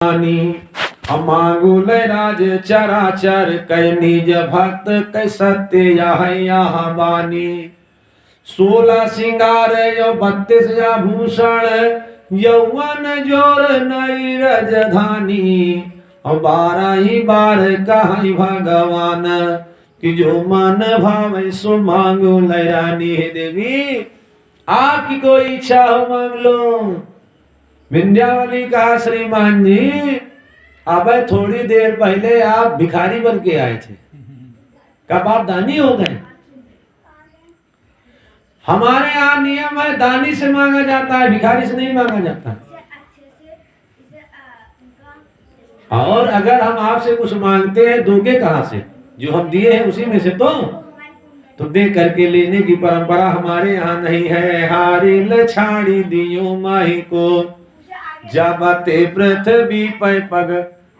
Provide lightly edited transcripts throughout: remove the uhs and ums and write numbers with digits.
दानी। मांगो ले राज चराचर कै निज भक्त कै सत्य यहाँ बानी। 16 सिंगार यो 32 आभूषण यौवन जोर नई रजधानी। 12 ही बार कहीं भगवान कि जो मन भावे सो मांगो ले रानी। हे देवी आपकी कोई इच्छा हो मांग लो। विंध्यावली कहा श्रीमान जी अब थोड़ी देर पहले आप भिखारी बन के आए थे, कब आप दानी हो गए? हमारे यहाँ नियम है दानी से मांगा जाता है, भिखारी से नहीं मांगा जाता। और अगर हम आपसे कुछ मांगते हैं दोगे कहाँ से? जो हम दिए हैं उसी में से तो दे करके लेने की परंपरा हमारे यहाँ नहीं है। हारी लछाड़ी दियो माही को जाबते पृथ्वी पे पग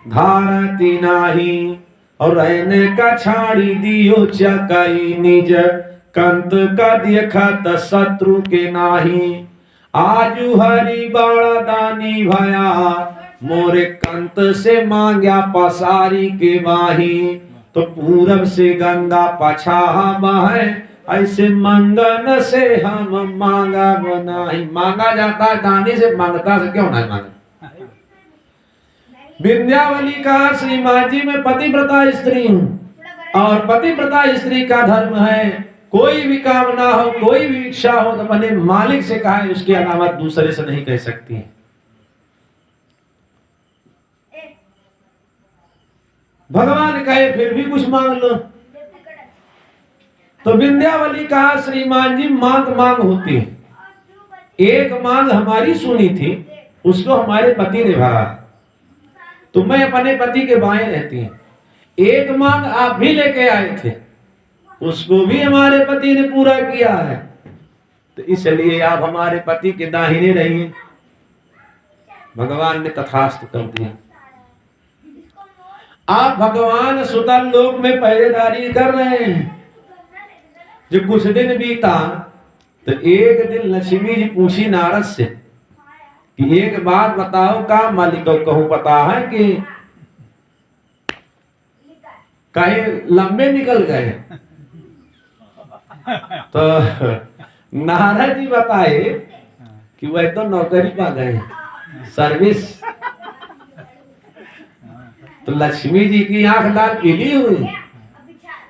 धारती नाही। और रहने का छाड़ी दियो चकाई निज कंत का देखत शत्रु के नाही। आजू हरि बाड़ा दानी भया मोरे कंत से मांग्या पसारी के बाही। तो पूरब से गंगा पछाहा बहे ऐसे मंगन से हम मांगा बनाई। मांगा जाता है दानी से, मांगता से क्यों नहीं मांगे? विंध्यावली का श्रीमान जी मैं पतिव्रता स्त्री हूँ और पतिव्रता स्त्री का धर्म है कोई भी कामना हो कोई भी इच्छा हो तो अपने मालिक से कहा है, उसके अलावा दूसरे से नहीं कह सकती है। भगवान कहे फिर भी कुछ मांग लो। तो विंध्यावली कहा श्रीमान जी मांग मांग होती है। एक मांग हमारी सुनी थी उसको हमारे पति ने भरा, तो मैं अपने पति के बाएं रहती हूँ। एक मांग आप भी लेके आए थे उसको भी हमारे पति ने पूरा किया है, तो इसलिए आप हमारे पति के दाहिने रहिए। भगवान ने तथास्तु कर दिया। आप भगवान सुतल लोक में पहरेदारी कर रहे हैं। जो कुछ दिन बीता तो एक दिन लक्ष्मी जी पूछी नारद से कि एक बात बताओ का मालिक को कहूं पता है कि कहीं लंबे निकल गए? तो नारद जी बताए कि वह तो नौकरी पा गए सर्विस। तो लक्ष्मी जी की आंख लाल पीली हुई।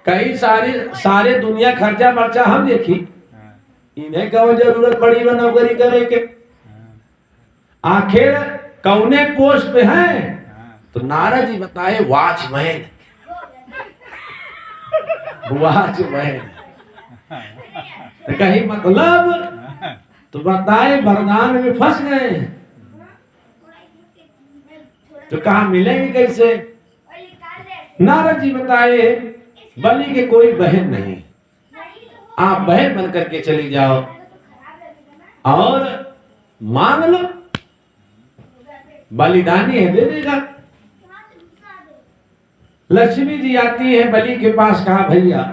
कई सारे दुनिया खर्चा बर्चा हम देखी, इन्हें क्यों जरूरत पड़ी वो नौकरी करे के? आखिर कौने पोस्ट पे है? तो नारद जी बताए वॉचमैन। वॉचमैन तो कहीं मतलब तो बताए वरदान में फंस गए तो कहा मिलेंगे कैसे? नारद जी बताए बलि के कोई बहन नहीं, आप बहन बन करके चली जाओ और मांग लो, बलिदानी है दे देगा। लक्ष्मी जी आती है बलि के पास, कहा भैया,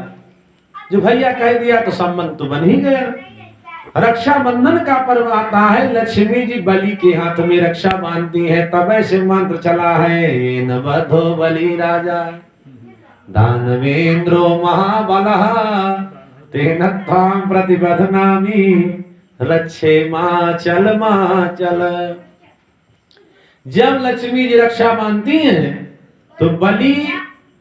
जो भैया कह दिया तो संबंध तो बन ही गया। रक्षाबंधन का पर्व आता है, लक्ष्मी जी बलि के हाथ में रक्षा बांधती है। तब से मंत्र चला है ये न बधो बलि राजा दानवेंद्रो महाबलः तेन त्वां प्रतिबध्नामि रक्षे माचल माचल। जब लक्ष्मी जी रक्षा बांधती हैं तो बलि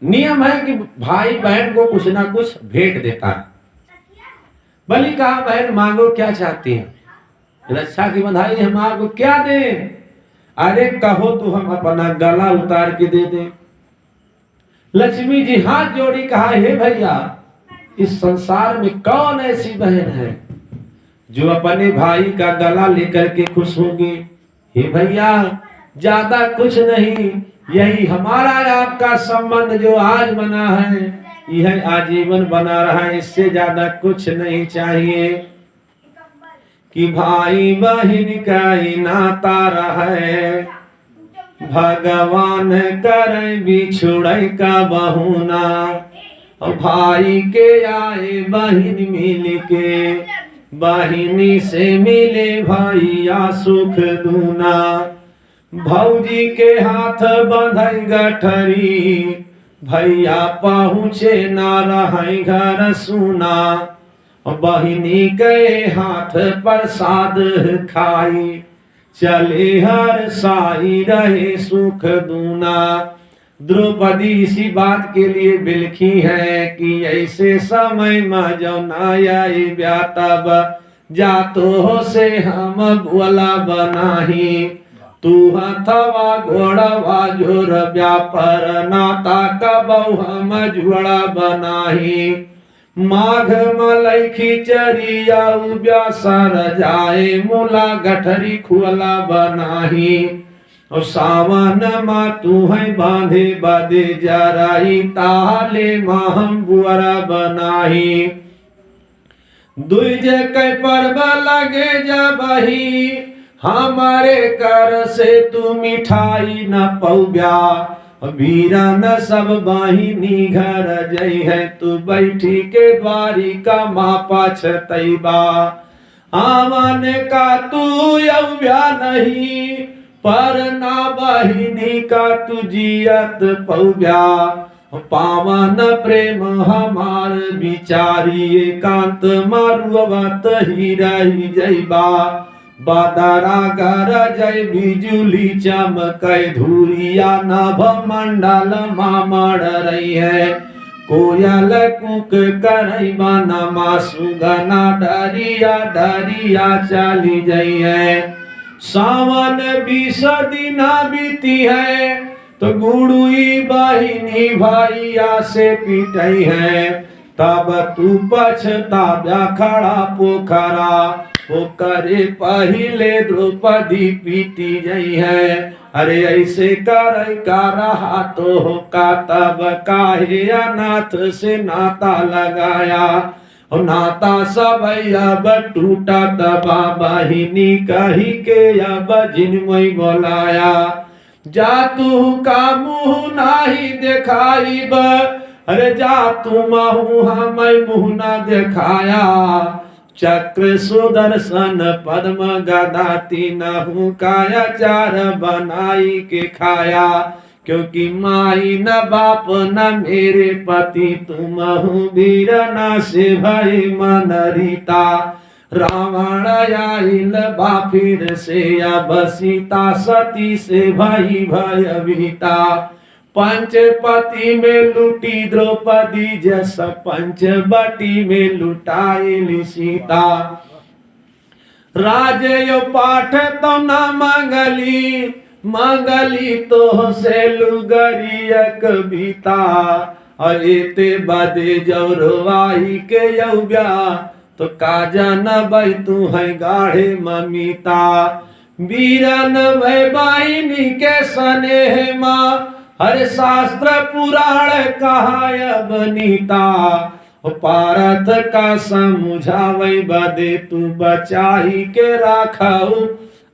नियम है कि भाई बहन को कुछ ना कुछ भेंट देता है। बलि कहा बहन मांगो क्या चाहती है? रक्षा की बधाई हम आपको क्या दें? अरे कहो तो हम अपना गला उतार के दे दें। लक्ष्मी जी हाथ जोड़ी कहा हे भैया, इस संसार में कौन ऐसी बहन है जो अपने भाई का गला लेकर के खुश होगी? हे भैया ज्यादा कुछ नहीं, यही हमारा आपका संबंध जो आज बना है यह आजीवन बना रहा है, इससे ज्यादा कुछ नहीं चाहिए। कि भाई बहन का ही नाता रहे, भगवान करे बिछुड़ै का बहुना। और भाई के आए बहन मिल के, बहिनी से मिले भैया सुख दूना। भौजी के हाथ बंधई गठरी, भैया पहुँचे ना रहे घर सुना। बहिनी के हाथ प्रसाद खाई, चले हर साई रहे सुख दूना। द्रौपदी इसी बात के लिए बिलखी है कि ऐसे समय में जो नई ब्याह तब जातो से हम बोला बनाही। तू हथवा घोड़वा जोर व्यापार नाता कबऊ हम जुड़ा बनाही। माघ मलई खिचरिया ब्यासर जाए मुला गठरी खुला बनाही। और सावन मा तू है बांधे बादे जराई, ताले महम बुआरा बनाही। दुज के पर्व लगे जबही, हमारे कर से तू मिठाई न पौब्या। वीरन सब बहिनी घर जई है, तू बैठी के द्वारिका माँ पछतैबा। आवन का तू यव्या नहीं, पर ना बहिनी का तू जियत पौब्या। पावन प्रेम हमार विचारी, एकांत मारुवत ही रही जैबा। बादरा गर जय बिजुली चमकई, धुरिया नभ मंडल मामड़ रही है। कोयल कुक करई बनमा, सुगना डरिया डरिया चली जई है। सावन 20 दिना बीती है, तो गुड़ुई बहिनी भैया से पिटई है। तब तू पछताव्या खड़ा पोखरा, पोखरे पहिले द्रौपदी पीटी गई है। अरे ऐसे कर का रहा तो हो का, तब काहे अनाथ से नाता लगाया। और नाता सब अब टूटा, तबा बहिनी कही के अब जिनमई बोलाया। जा तू का मुँह नाही देखाइब, अरे जा तू महू हम मुँह ना देखाया। चक्र सुदर्शन पद्म गदा तीनहु काया, चार बनाई के खाया। क्योंकि माई न बाप न मेरे पति, तुम वीर न से भई मन रीता। रावण आइल बा फिर से, अब सीता सती से भई भयभीता। पंचपति में लुटी द्रौपदी, जस पंचवटी में लुटाई सीता। राजयो पाठ तो न मंगली, मंगली तो से लुगरिया कविता। अते बदे जौरवाई के यौब्या, तो काजा न बई तू है गाढ़े ममिता। वीरन भय बाहिनी के स्नेह माँ, हर शास्त्र पुराण कहाय बनीता। पारथ का समझावे बदे, तू बचाई के राखऊ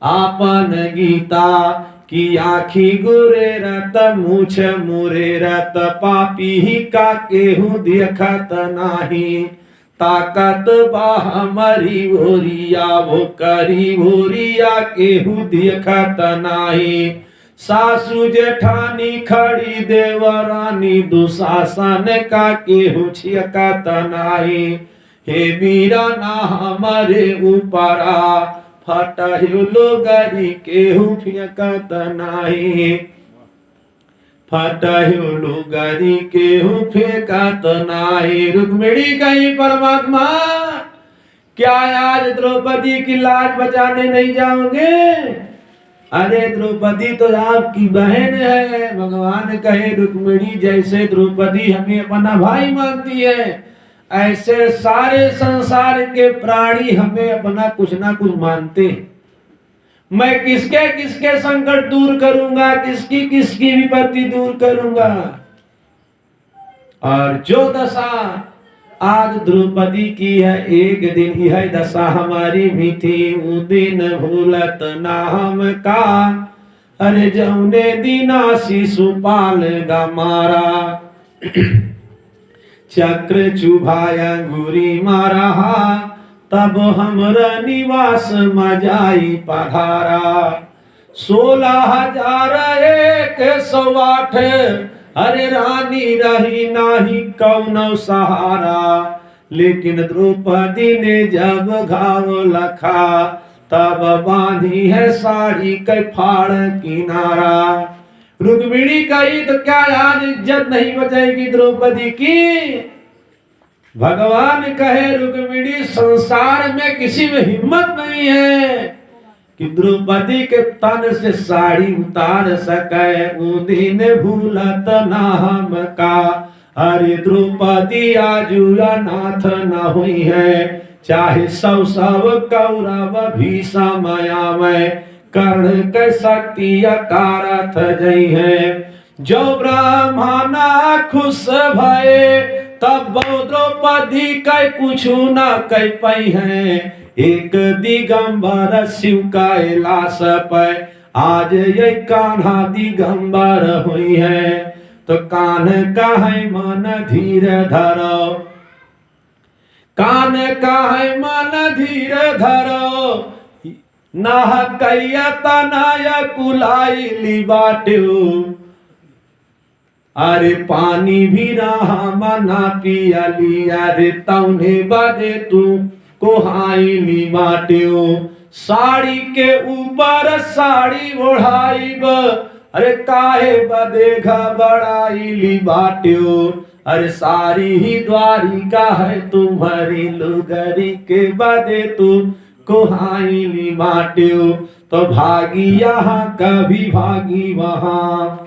आपन गीता। कि आखी गुरे रत मुछ मुरे रत, पापी का केहू देखत नाही। ताकत बा हमारी ओरिया, वो करी ओरिया केहू देखत नाही। सासु जेठानी खड़ी देवरानी, दुशासन का केहू छियकत नाही। हे वीरा ना हमारे ऊपरा, फटहु लोगरी केहू फियकत नाही। फटहु लोगरी केहू फेंकत नाही। रुक्मिणी कहीं परमात्मा, क्या आज द्रौपदी की लाज बचाने नहीं जाओगे? अरे द्रौपदी तो आपकी बहन है। भगवान कहे रुक्मिणी, जैसे द्रौपदी हमें अपना भाई मानती है, ऐसे सारे संसार के प्राणी हमें अपना कुछ ना कुछ मानते हैं। मैं किसके किसके संकट दूर करूंगा, किसकी किसकी विपत्ति दूर करूंगा। और जो दशा आज द्रौपदी की है, एक दिन यह दशा हमारी भी थी। वो दिन भूलत नाम का, अरे जौने दीना शिशुपाल गमारा। चक्र चुभाया गुरी मारा, तब हमरा निवास मजाई पधारा। 16,108 अरे रानी रही नाही कौनो सहारा। लेकिन द्रौपदी ने जब घाव लखा, तब बांधी है साड़ी के फाड़ किनारा। रुक्मिणी कही तो क्या आज इज्जत नहीं बचेगी द्रौपदी की? भगवान कहे रुक्मिणी संसार में किसी में हिम्मत नहीं है कि द्रौपदी के तन से साड़ी उतार सके। उन्हीं ने भूलत नाम का, अरे द्रौपदी आजुया नाथ न हुई है। चाहे सब कौरव भी समयामय, कर्ण के शक्ति अकारथ जई है। जो ब्राह्मणा खुश भये, तब द्रौपदी कै कुछ न कह पई है। एक दिगंबर शिव कैलाश पे, आज ये कान्हा दिगंबर हुई है। तो कान कहे मन धीर धरो, कान कहे मन धीर धरो। नाह कैया तनाया कुलाई ली बाट्यो, अरे पानी भी रहा मना पिया लिया रे। तौने बदे तू कोहाई ली बाट्यो, साड़ी के ऊपर साड़ी ओढ़ाई ब, अरे काहे बदे घबराई ली बाट्यो। अरे सारी ही द्वारिका है तुम्हारी, लुगरी के बदे तू कोहाई ली बाट्यो। तो भागी यहाँ कभी भागी वहाँ।